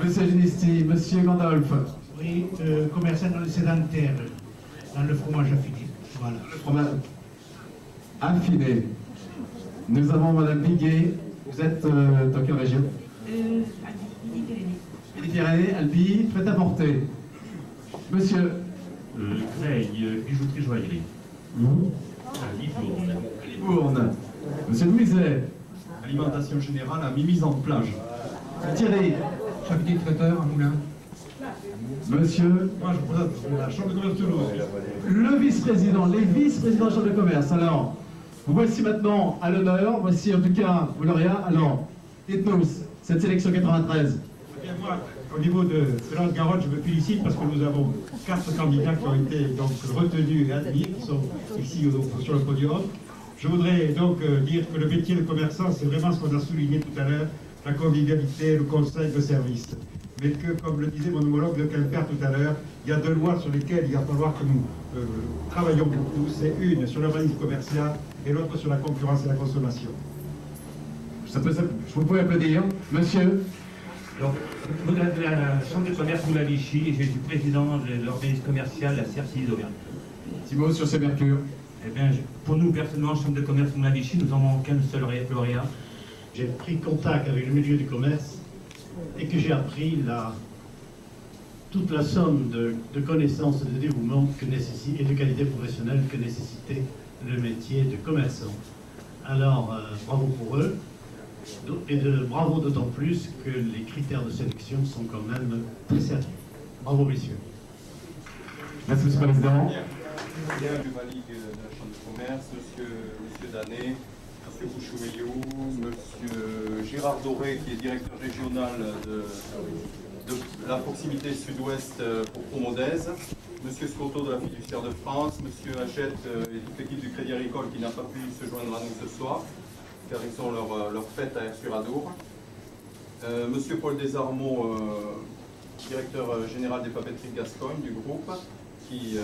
Monsieur Ginisti, Monsieur Gandolf. Oui, commerçant dans le sédentaire, dans le fromage affiné. Voilà. Le fromage affiné. Nous avons Madame Piguet. Vous êtes dans quelle région? Midi-Pyrénées, Albi, prêt à porter. Monsieur. Creil, bijouterie joaillerie. Libourne. Libourne. Monsieur Louiset. Alimentation générale à Mimise en plage. Thierry. Charcuterie traiteur à Moulin. Monsieur. Moi, je représente la Chambre de commerce de Toulouse. Le vice-président, les vice-présidents de la Chambre de commerce. Alors, vous voici maintenant à l'honneur. Voici en tout cas vos lauréats. Alors, dites-nous, cette sélection 93. Bien, moi, au niveau de la Garonne, je me félicite parce que nous avons 4 candidats qui ont été donc retenus et admis, qui sont ici sur le podium. Je voudrais donc dire que le métier de commerçant, c'est vraiment ce qu'on a souligné tout à l'heure, la convivialité, le conseil, le service. Mais que, comme le disait mon homologue de Quimper tout à l'heure, il y a 2 lois sur lesquelles il va falloir que nous travaillons beaucoup. C'est une sur l'urbanisme commercial et l'autre sur la concurrence et la consommation. Vous pouvez applaudir. Monsieur. Donc, de la Chambre de commerce Moulin-Vichy, je suis président de l'organisme commercial, la CRCI d'Auvergne. Petit mot sur ces mercures. Eh bien, pour nous, personnellement, Chambre de commerce Moulin-Vichy, nous n'avons qu'un seul lauréat. J'ai pris contact avec le milieu du commerce et que j'ai appris toute la somme de connaissances et de dévouement et de qualité professionnelle que nécessitait le métier de commerçant. Alors, bravo pour eux, et bravo d'autant plus que les critères de sélection sont quand même très sérieux. Bravo, messieurs. Merci, Monsieur le Président. Bien, du Maligue de la Chambre de commerce, monsieur Danet, monsieur Bouchoumeillou, monsieur Gérard Doré, qui est directeur régional de la proximité sud-ouest pour Promodez, monsieur Scotto de la Fiduciaire de France, monsieur Hachette et toute l'équipe du Crédit Agricole qui n'a pas pu se joindre à nous ce soir, car ils ont leur fête à Air-sur-Adour. Monsieur Paul Desarmeaux, directeur général des papeteries de Gascogne du groupe, qui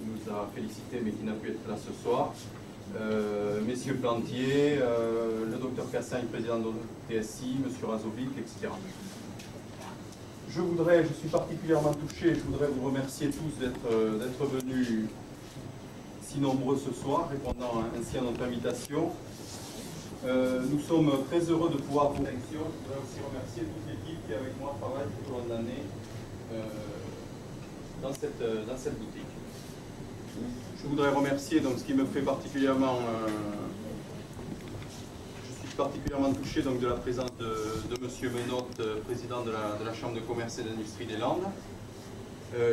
nous a félicité mais qui n'a pu être là ce soir. Messieurs Plantier, le docteur Cassagne, président de TSI, monsieur Razovic, etc. Je suis particulièrement touché, je voudrais vous remercier tous d'être venus si nombreux ce soir, répondant ainsi à notre invitation. Nous sommes très heureux de pouvoir vous élection. Je voudrais aussi remercier toute l'équipe qui avec moi travaille tout au long de l'année dans cette boutique. Je voudrais remercier donc ce qui me fait particulièrement je suis particulièrement touché donc de la présence de monsieur Menotte, président de la Chambre de commerce et d'industrie des Landes,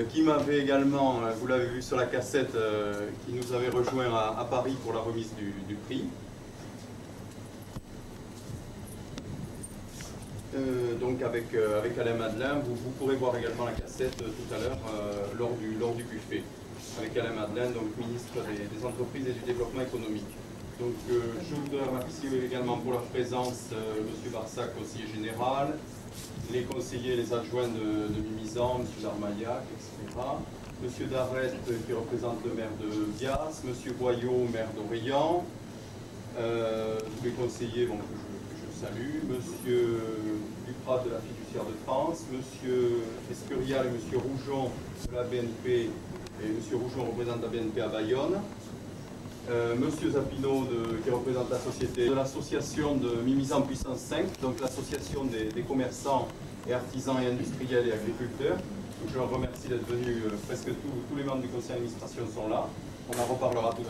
qui m'avait également, vous l'avez vu sur la cassette, qui nous avait rejoint à Paris pour la remise du prix. Donc avec Alain Madelin, vous pourrez voir également la cassette tout à l'heure lors du buffet, avec Alain Madelin, donc ministre des Entreprises et du Développement économique. Donc je voudrais remercier également pour leur présence M. Barsac, conseiller général, les conseillers et les adjoints de Mimizan, M. Darmaillac, etc. M. Darrette qui représente le maire de Bias, M. Boyot, maire d'Orient, tous les conseillers que je salue, M. Duprat de la Fiduciaire de France, M. Escurial et M. Rougeon de la BNP, et M. Rougeon représente la BNP à Bayonne, M. Zapino qui représente la société de l'association de Mimizan Puissance 5, donc l'association des commerçants et artisans et industriels et agriculteurs. Donc je leur remercie d'être venus, presque tous les membres du conseil d'administration sont là, on en reparlera tout,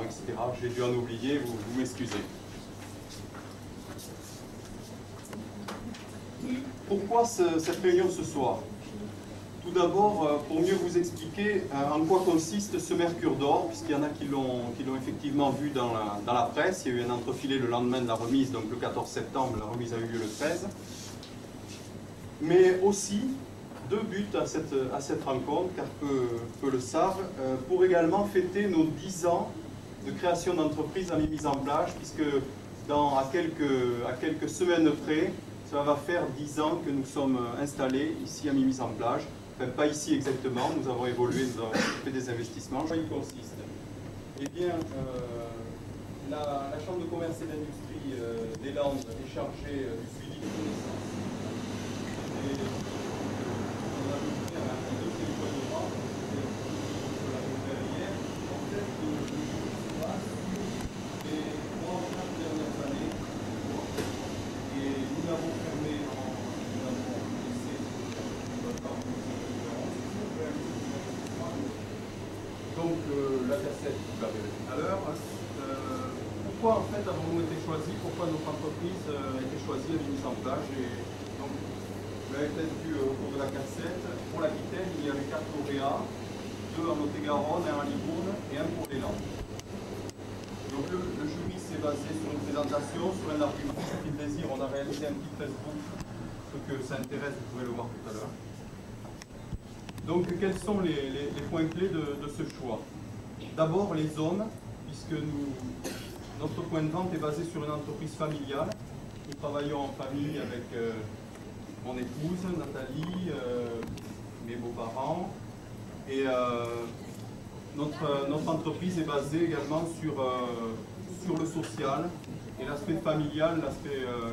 etc. J'ai dû en oublier, vous m'excusez. Pourquoi cette réunion ce soir? Tout d'abord, pour mieux vous expliquer en quoi consiste ce Mercure d'or, puisqu'il y en a qui l'ont effectivement vu dans la presse. Il y a eu un entrefilé le lendemain de la remise, donc le 14 septembre, la remise a eu lieu le 13. Mais aussi, 2 buts à cette rencontre, car peu le savent, pour également fêter nos 10 ans de création d'entreprise à Mimizan-Plage, puisque à quelques semaines près, ça va faire 10 ans que nous sommes installés ici à Mimizan-Plage. Enfin, pas ici exactement, nous avons évolué, nous avons fait des investissements. En quoi il consiste? Eh bien, la Chambre de commerce et d'industrie des Landes est chargée du suivi des connaissances. Donc la cassette, vous l'avez vu tout à l'heure. Pourquoi en fait avons-nous été choisis? Pourquoi notre entreprise a été choisie et mise en place? Donc, vous l'avez peut-être vu au cours de la cassette, pour l'Aquitaine, il y avait 4 lauréats, 2 en Lot-et-Garonne, 1 en Livourne et 1 pour les Landes. Donc le jury s'est basé sur une présentation, sur un argument. Si le désir, on a réalisé un petit Facebook, ceux que ça intéresse, vous pouvez le voir tout à l'heure. Donc quels sont les points clés de ce choix? D'abord les zones, puisque notre point de vente est basé sur une entreprise familiale. Nous travaillons en famille avec mon épouse, Nathalie, mes beaux-parents. Et notre entreprise est basée également sur le social et l'aspect familial,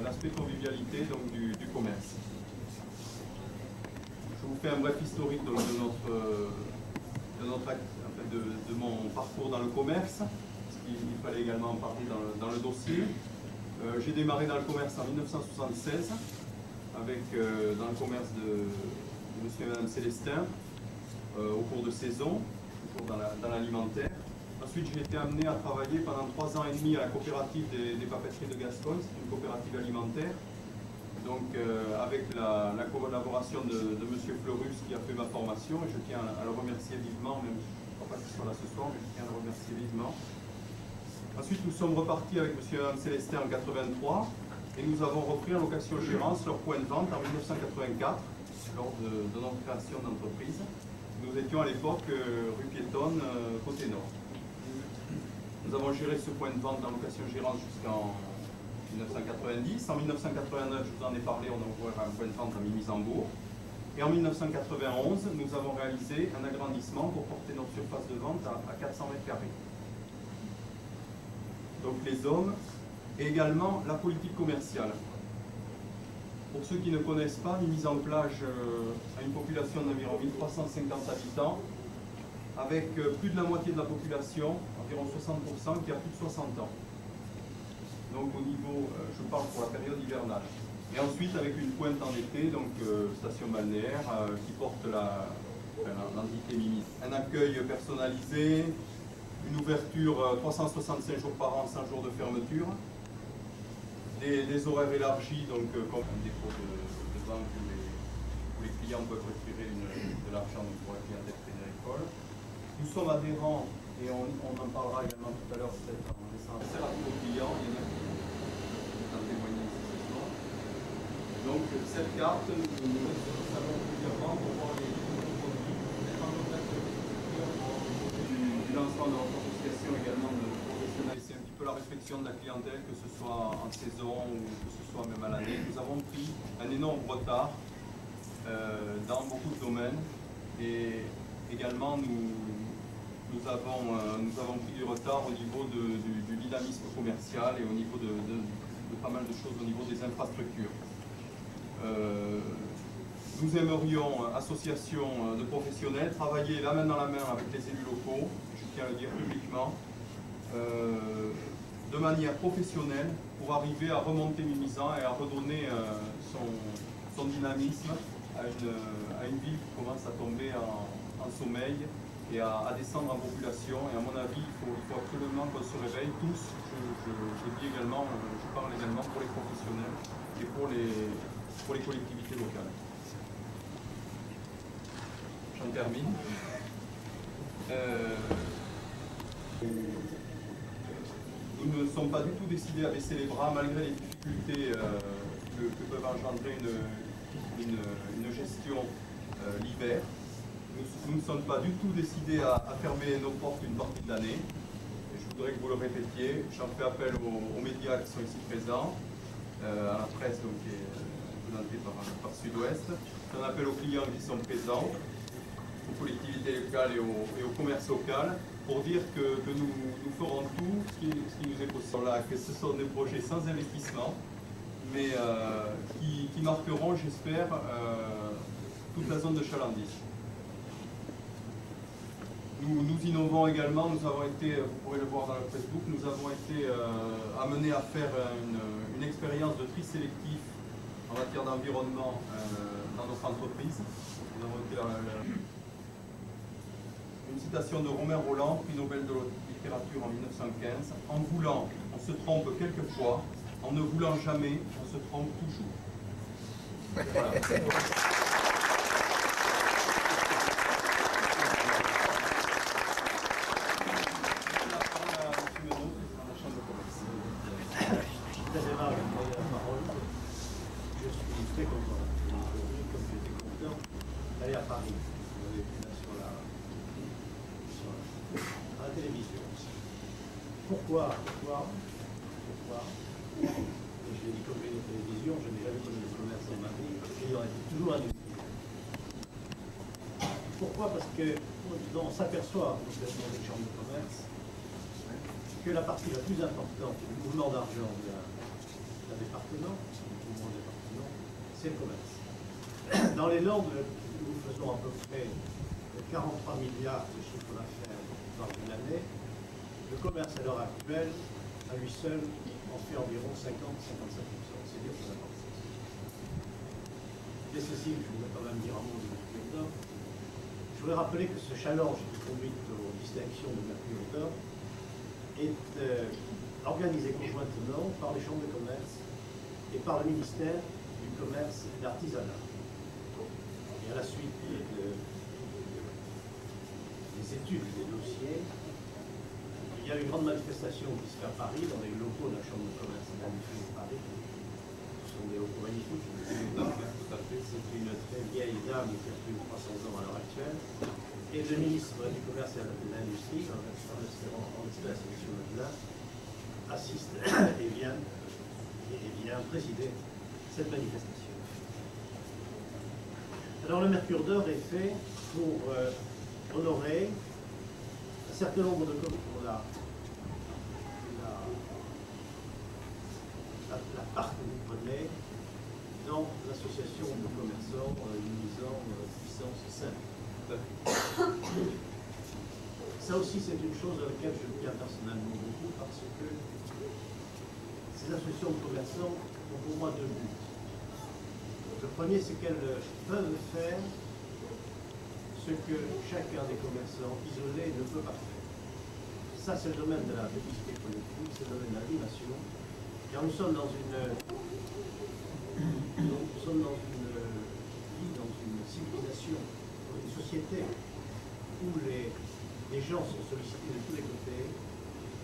l'aspect convivialité donc du commerce. Je vous fais un bref historique de mon parcours dans le commerce, parce qu'il fallait également en parler dans le dossier. J'ai démarré dans le commerce en 1976, dans le commerce de monsieur et madame Célestin, au cours de saison, toujours dans l'alimentaire. Ensuite, j'ai été amené à travailler pendant 3 ans et demi à la coopérative des papeteries de Gascogne, c'est une coopérative alimentaire. Donc avec la collaboration de M. Fleurus qui a fait ma formation, et je tiens à le remercier vivement, même je ne crois pas qu'il soit là ce soir, mais je tiens à le remercier vivement. Ensuite, nous sommes repartis avec M. et Mme Célestin en 83, et nous avons repris en location-gérance leur point de vente en 1984, lors de notre création d'entreprise. Nous étions à l'époque rue Piétonne, côté nord. Nous avons géré ce point de vente en location-gérance jusqu'en 1990. En 1989, je vous en ai parlé, on a ouvert un point de vente à Mimizambourg. Et en 1991, nous avons réalisé un agrandissement pour porter notre surface de vente à 400 m². Donc les hommes et également la politique commerciale. Pour ceux qui ne connaissent pas, Mimizamplage a une population d'environ 1350 habitants, avec plus de la moitié de la population, environ 60%, qui a plus de 60 ans. Donc au niveau, je parle pour la période hivernale. Et ensuite avec une pointe en été, donc station balnéaire qui porte l'entité Mimi. Un accueil personnalisé, une ouverture 365 jours par an, 100 jours de fermeture, des horaires élargis, donc comme un dépôt de banque où les clients peuvent retirer de l'argent pour la clientèle crédit agricole. Nous sommes adhérents, et on en parlera également tout à l'heure, peut-être en laissant assez rapide aux clients. Il y en a qui en témoigner ici ce soir. Donc cette carte, nous savons régulièrement pour voir les produits, être en contact avec les clients du lancement de notre association également de professionnels. C'est un petit peu la réflexion de la clientèle, que ce soit en saison ou que ce soit même à l'année. Nous avons pris un énorme retard dans beaucoup de domaines et également nous avons pris du retard au niveau du dynamisme commercial et au niveau de pas mal de choses au niveau des infrastructures. Nous aimerions, association de professionnels, travailler la main dans la main avec les élus locaux, je tiens à le dire publiquement, de manière professionnelle pour arriver à remonter Mimizan et à redonner son dynamisme à une ville qui commence à tomber en sommeil et à descendre en population. Et à mon avis, il faut absolument qu'on se réveille tous. Je dis également, je parle également pour les professionnels et pour les collectivités locales. J'en termine. Nous ne sommes pas du tout décidés à baisser les bras malgré les difficultés que peuvent engendrer une gestion l'hiver. Nous ne sommes pas du tout décidés à fermer nos portes une partie de l'année. Je voudrais que vous le répétiez. J'en fais appel aux médias qui sont ici présents, à la presse donc, qui est représentée par Sud-Ouest. J'en appelle aux clients qui sont présents, aux collectivités locales et au commerce local, pour dire que nous ferons tout ce qui nous est possible. Là, que ce sont des projets sans investissement, mais qui marqueront, j'espère, toute la zone de Chalandis. Nous innovons également, nous avons été, vous pourrez le voir dans le Facebook, nous avons été amenés à faire une expérience de tri sélectif en matière d'environnement dans notre entreprise. Nous avons été une citation de Romain Rolland, prix Nobel de littérature en 1915. En voulant, on se trompe quelquefois. En ne voulant jamais, on se trompe toujours. Voilà. Très aimable, vous avez la parole. Je suis très content aujourd'hui, comme j'étais content d'aller à Paris. Vous l'avez vu là sur la télévision. Pourquoi et je l'ai dit comme une télévision, je n'ai jamais connu le commerce dans ma vie, et il aurait été toujours industriel. Pourquoi? Parce qu'on s'aperçoit, dans les chambres de commerce, que la partie la plus importante du mouvement d'argent d'un département, c'est le commerce. Dans les Landes, nous faisons à peu près 43 milliards de chiffre d'affaires dans une année. Le commerce à l'heure actuelle, à lui seul, en fait environ 50-55%. C'est dire son importance. Mais ceci, je voudrais quand même dire un mot de Mercure d'Or. Je voudrais rappeler que ce challenge qui conduit aux distinctions de Mercure d'Or est organisé conjointement par les chambres de commerce et par le ministère du Commerce et de l'Artisanat. Et à la suite des études des dossiers, il y a une grande manifestation qui se fait à Paris, dans les locaux de la Chambre de commerce et d'industrie de Paris. Ce sont des locaux magnifiques. C'est une très vieille dame qui a plus de 300 ans à l'heure actuelle. Et le ministre du Commerce et de l'Industrie, en l'excellence Modelin, assiste et vient présider cette manifestation. Alors le Mercure d'Or est fait pour honorer un certain nombre de pour la part que vous prenez dans l'association de commerçants utilisant puissance 5. Ça aussi, c'est une chose à laquelle je tiens personnellement beaucoup parce que ces associations de commerçants ont pour moi deux buts. Le premier, c'est qu'elles peuvent faire ce que chacun des commerçants isolés ne peut pas faire. Ça, c'est le domaine de la publicité politique, c'est le domaine de l'animation. Car nous sommes dans une civilisation, dans une société où les gens sont sollicités de tous les côtés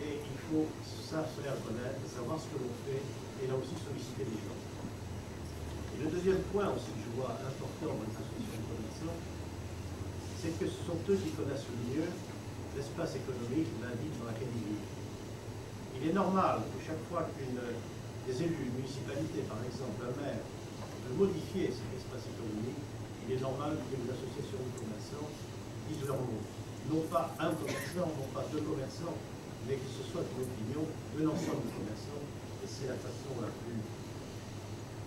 et il faut ça se faire connaître, savoir ce que l'on fait et là aussi solliciter les gens. Et le deuxième point aussi que je vois important dans les associations de commerçants, c'est que ce sont eux qui connaissent le mieux l'espace économique, la ville dans laquelle ils vivent. Il est normal que chaque fois des élus, une municipalité par exemple, un maire, veut modifier cet espace économique, il est normal que les associations de commerçants disent leur mot. Non pas un commerçant, non pas deux commerçants, mais que ce soit une opinion de l'ensemble des commerçants. Et c'est la façon la plus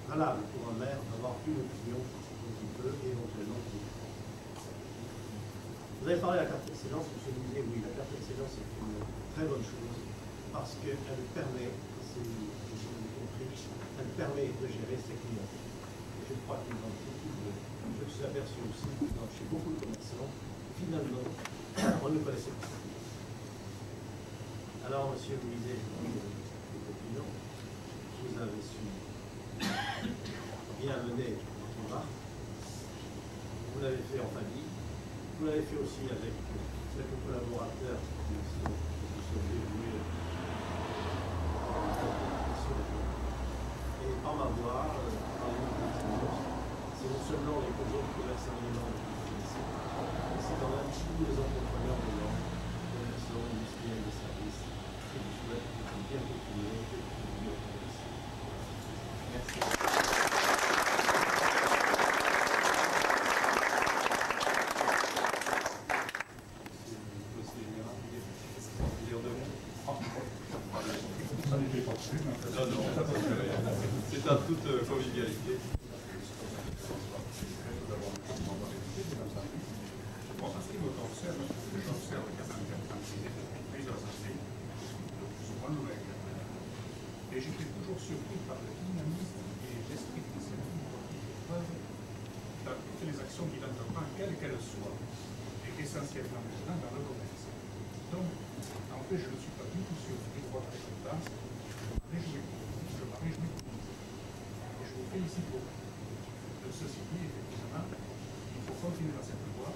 valable pour un maire d'avoir une opinion dont il peut éventuellement dire. Vous avez parlé de la carte d'excellence, monsieur me disait oui, la carte d'excellence est une très bonne chose parce qu'elle permet, elle permet de gérer ses clients. Et je crois que dans je me suis aperçu aussi que chez beaucoup de commerçants, finalement, on ne connaissait pas. Alors, monsieur vous disait, opinion, vous avez su bien mener votre marque, vous l'avez fait en famille, vous l'avez fait aussi avec quelques collaborateurs qui sont devenus et par ma voix, c'est non seulement les autres commerçants éléments c'est quand même tous les entrepreneurs de langue, commerçants, industriels de services, qui vous souhaitent bien continuer et bien progresser. Merci. C'est à toute convivialité. Bon, en ce qui m'observe, j'observe qu'il y a plusieurs aspects, plus ou moins nouvelles. Et j'étais toujours surpris par le dynamisme et l'esprit de toutes les actions qu'il entreprend, quelles qu'elles soient, et essentiellement maintenant dans le commerce. Donc, en fait, je ne suis pas du tout sur les droits de récompense. Je m'en réjouis pour vous. Et je vous félicite beaucoup. De ceci dit, effectivement, il faut continuer dans cette voie.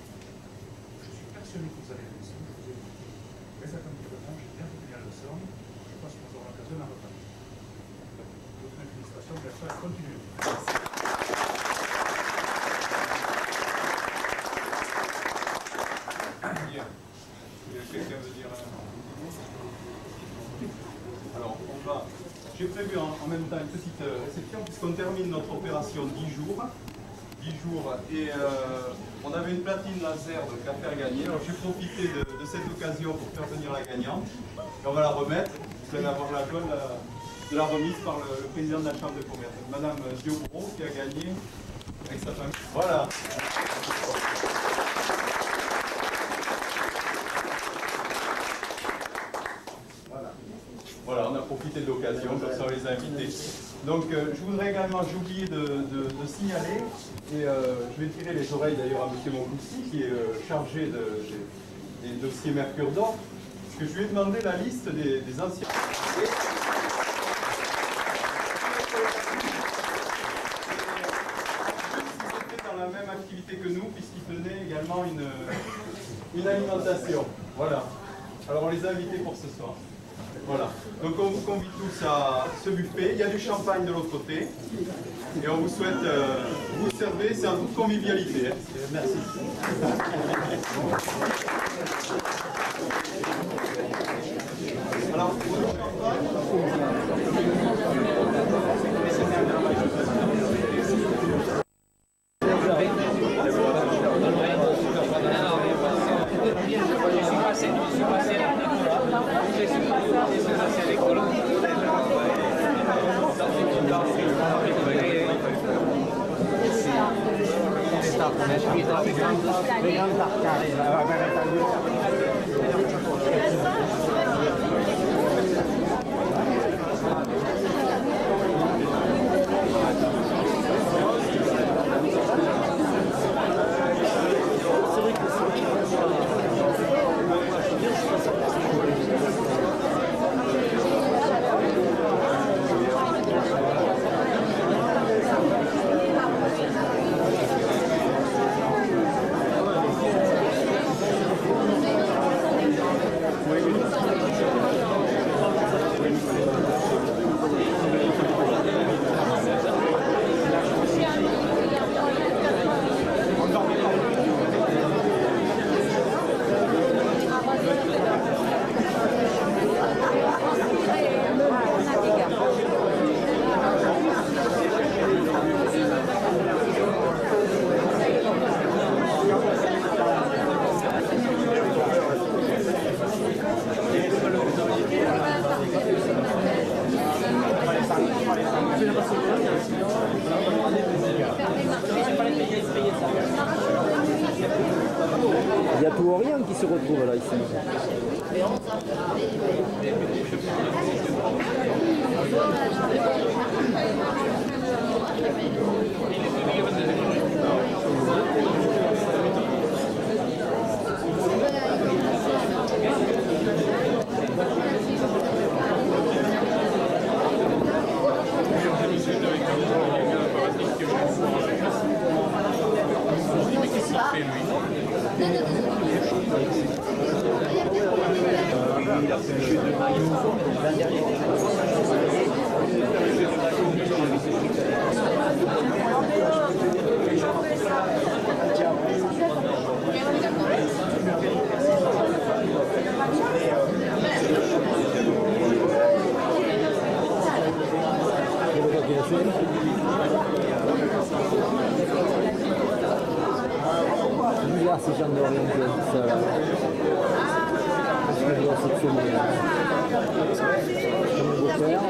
Je suis persuadé que vous allez réussir. Je vous ai dit très attentivement, j'ai bien retenu la leçon. Je pense qu'on aura l'occasion d'en reparler. Votre administration, bien sûr, continue. Bien. Quelqu'un veut dire Alors, on va. J'ai prévu en même temps une petite réception, puisqu'on termine notre opération 10 jours. 10 jours, et on avait une platine laser de café à gagner. Alors, j'ai profité de cette occasion pour faire venir la gagnante. Et on va la remettre. Vous allez avoir la colle de la remise par le président de la Chambre de commerce, Madame Diobro, qui a gagné avec sa famille. Voilà. Voilà, on a profité de l'occasion, comme ça on les a invités. Donc je voudrais également, j'ai oublié de signaler, et je vais tirer les oreilles d'ailleurs à M. Moncoussi, qui est chargé des dossiers Mercure d'Or, parce que je lui ai demandé la liste des anciens. Ils étaient dans la même activité que nous, puisqu'ils tenaient également une alimentation. Voilà. Alors on les a invités pour ce soir. Voilà, donc on vous convie tous à ce buffet, il y a du champagne de l'autre côté, et on vous souhaite, vous servez, c'est en toute convivialité. Hein. Merci. Alors, Il y a tout ou rien qui se retrouve là ici. C'est bizarre ces gens de rien qui ont dit ça là. Parce que je dois soupçonner. Comme mon beau-père.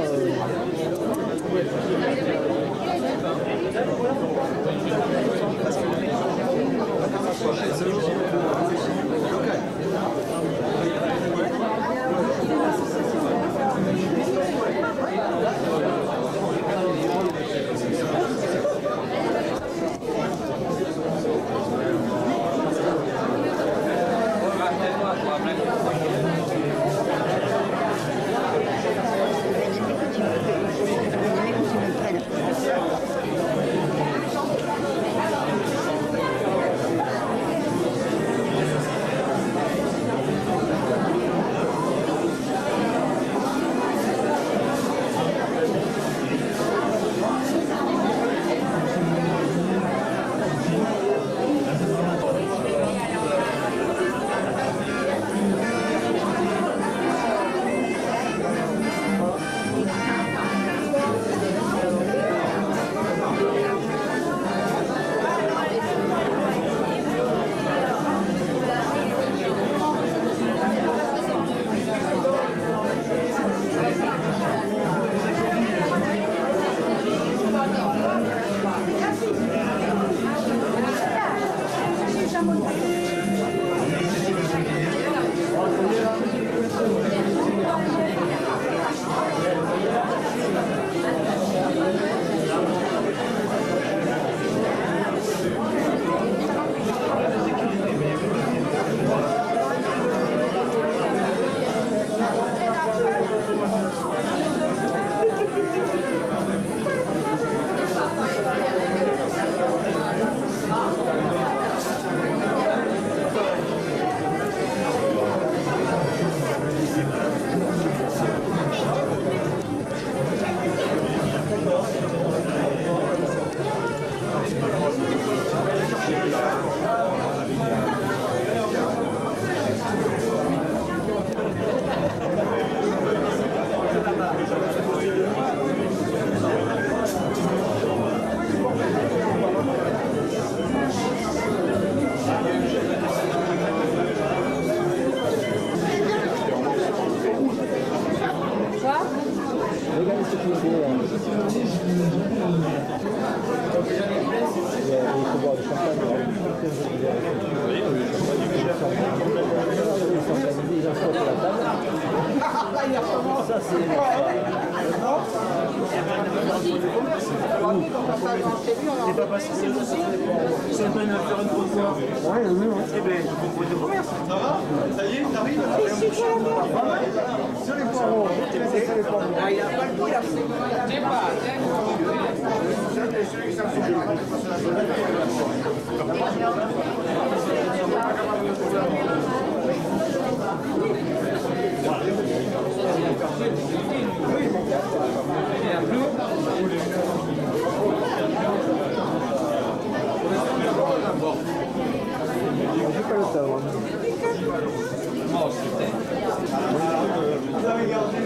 Ça, c'est... C'est pas passé, c'est aussi. C'est pas une affaire de pouvoir. Ouais, oui, oui. Eh bien, je comprends de commerce. Ça va? Ça y est, t'arrives? Sur les poireaux. Ah, il a pas le coup, là. C'est pas. J'ai pas le savoir. Vous avez gardé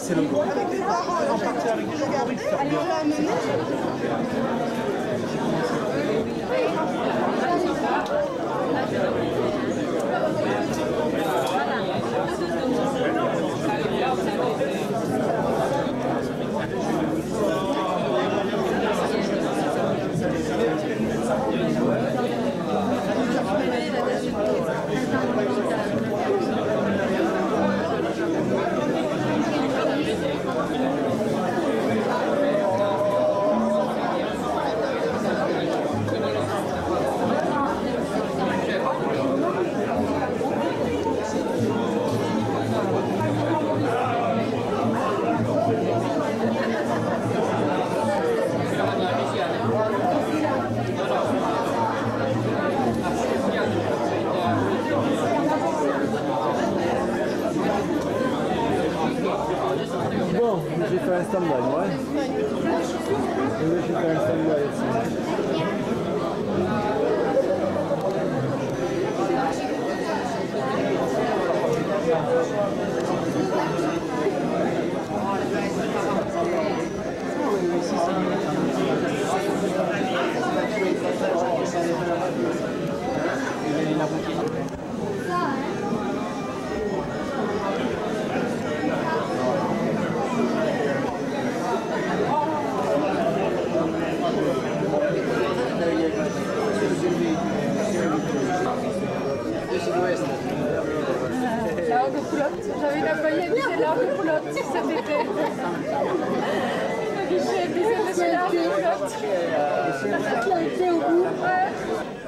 c'est le bon. Avec les parents, allez, on l'a amené. Bon, j'ai fait un stand-by, ouais. Oui, j'ai fait un stand-by aussi. L'arbre de poulotte. J'avais une employée qui disait l'arbre de poulotte cet été. Le guichet disait monsieur l'arbre de poulotte. Qui a été au bout. Ouais.